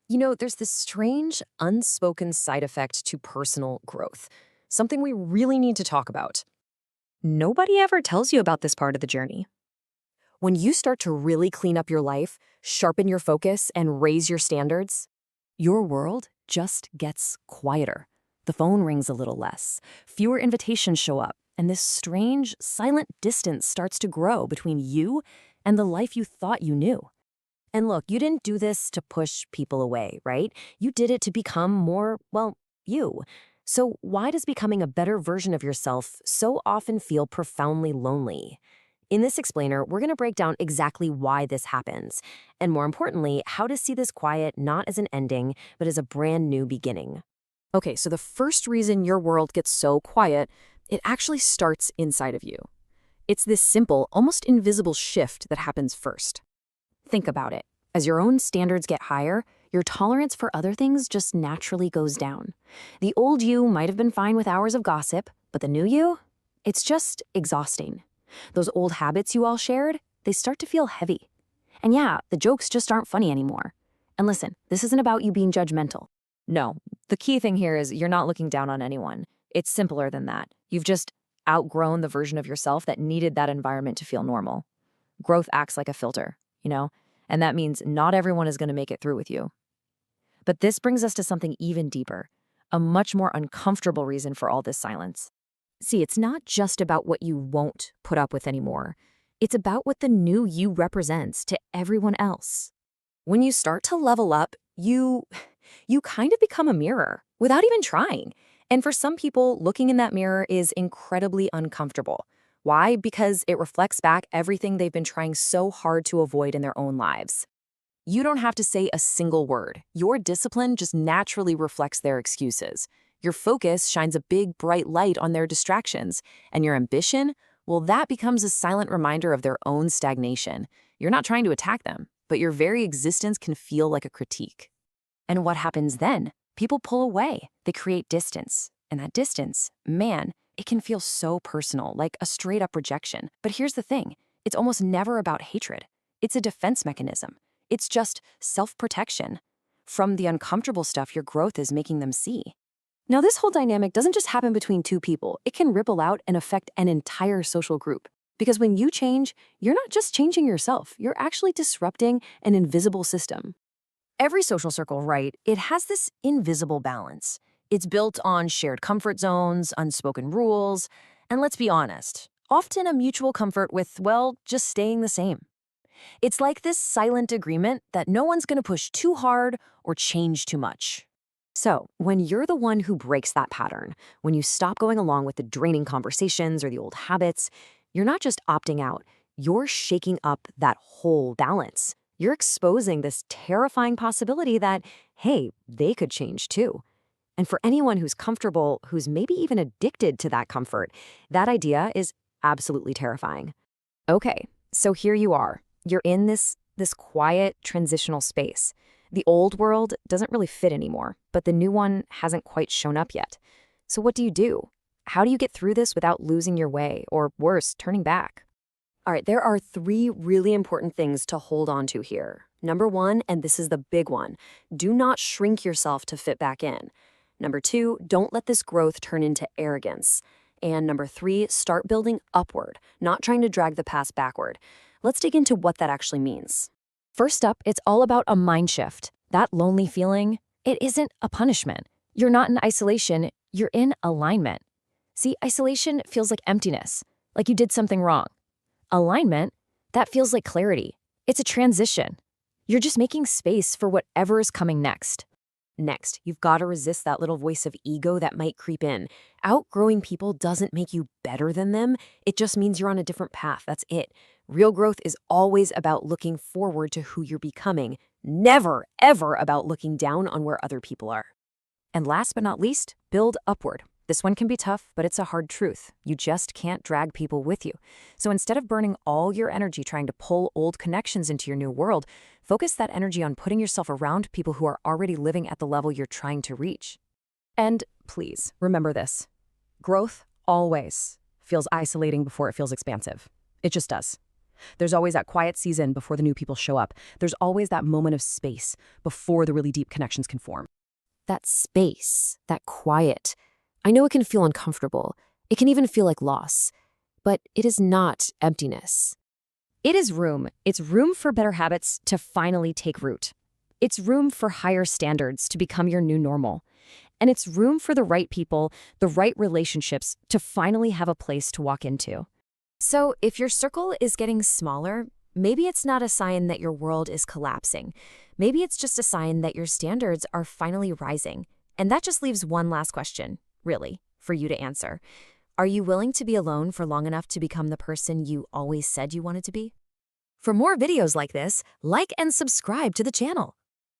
There's this strange, unspoken side effect to personal growth, something we really need to talk about. Nobody ever tells you about this part of the journey. When you start to really clean up your life, sharpen your focus, and raise your standards, your world just gets quieter. The phone rings a little less, fewer invitations show up, and this strange, silent distance starts to grow between you and the life you thought you knew. And look, you didn't do this to push people away, right? You did it to become more, well, you. So why does becoming a better version of yourself so often feel profoundly lonely? In this explainer, we're going to break down exactly why this happens, and more importantly, how to see this quiet not as an ending, but as a brand new beginning. Okay, so the first reason your world gets so quiet, it actually starts inside of you. It's this simple, almost invisible shift that happens first. Think about it. As your own standards get higher, your tolerance for other things just naturally goes down. The old you might have been fine with hours of gossip, but the new you? It's just exhausting. Those old habits you all shared, they start to feel heavy. And yeah, the jokes just aren't funny anymore. And listen, this isn't about you being judgmental. No, the key thing here is you're not looking down on anyone. It's simpler than that. You've just outgrown the version of yourself that needed that environment to feel normal. Growth acts like a filter, and that means not everyone is going to make it through with you. But this brings us to something even deeper, a much more uncomfortable reason for all this silence. See, it's not just about what you won't put up with anymore. It's about what the new you represents to everyone else. When you start to level up, you kind of become a mirror without even trying. And for some people, looking in that mirror is incredibly uncomfortable. Why? Because it reflects back everything they've been trying so hard to avoid in their own lives. You don't have to say a single word. Your discipline just naturally reflects their excuses. Your focus shines a big, bright light on their distractions. And your ambition, well, that becomes a silent reminder of their own stagnation. You're not trying to attack them, but your very existence can feel like a critique. And what happens then? People pull away. They create distance. And that distance, man, it can feel so personal, like a straight-up rejection. But here's the thing. It's almost never about hatred. It's a defense mechanism. It's just self-protection from the uncomfortable stuff your growth is making them see. Now, this whole dynamic doesn't just happen between two people. It can ripple out and affect an entire social group. Because when you change, you're not just changing yourself. You're actually disrupting an invisible system. Every social circle, right, it has this invisible balance. It's built on shared comfort zones, unspoken rules, and let's be honest, often a mutual comfort with, well, just staying the same. It's like this silent agreement that no one's going to push too hard or change too much. So, when you're the one who breaks that pattern, when you stop going along with the draining conversations or the old habits, you're not just opting out, you're shaking up that whole balance. You're exposing this terrifying possibility that, hey, they could change too. And for anyone who's comfortable, who's maybe even addicted to that comfort, that idea is absolutely terrifying. Okay, so here you are. You're in this quiet transitional space. The old world doesn't really fit anymore, but the new one hasn't quite shown up yet. So what do you do? How do you get through this without losing your way, or worse, turning back? All right, there are 3 really important things to hold on to here. Number 1, and this is the big one, do not shrink yourself to fit back in. Number 2, don't let this growth turn into arrogance. And number 3, start building upward, not trying to drag the past backward. Let's dig into what that actually means. First up, it's all about a mind shift. That lonely feeling, it isn't a punishment. You're not in isolation, you're in alignment. See, isolation feels like emptiness, like you did something wrong. Alignment, that feels like clarity. It's a transition. You're just making space for whatever is coming next. Next, you've got to resist that little voice of ego that might creep in. Outgrowing people doesn't make you better than them. It just means you're on a different path. That's it. Real growth is always about looking forward to who you're becoming, never, ever about looking down on where other people are. And last but not least, build upward. This one can be tough, but it's a hard truth. You just can't drag people with you. So instead of burning all your energy trying to pull old connections into your new world, focus that energy on putting yourself around people who are already living at the level you're trying to reach. And please, remember this. Growth always feels isolating before it feels expansive. It just does. There's always that quiet season before the new people show up. There's always that moment of space before the really deep connections can form. That space, that quiet. I know it can feel uncomfortable. It can even feel like loss. But it is not emptiness. It is room. It's room for better habits to finally take root. It's room for higher standards to become your new normal. And it's room for the right people, the right relationships to finally have a place to walk into. So if your circle is getting smaller, maybe it's not a sign that your world is collapsing. Maybe it's just a sign that your standards are finally rising. And that just leaves one last question, really, for you to answer. Are you willing to be alone for long enough to become the person you always said you wanted to be? For more videos like this, like and subscribe to the channel.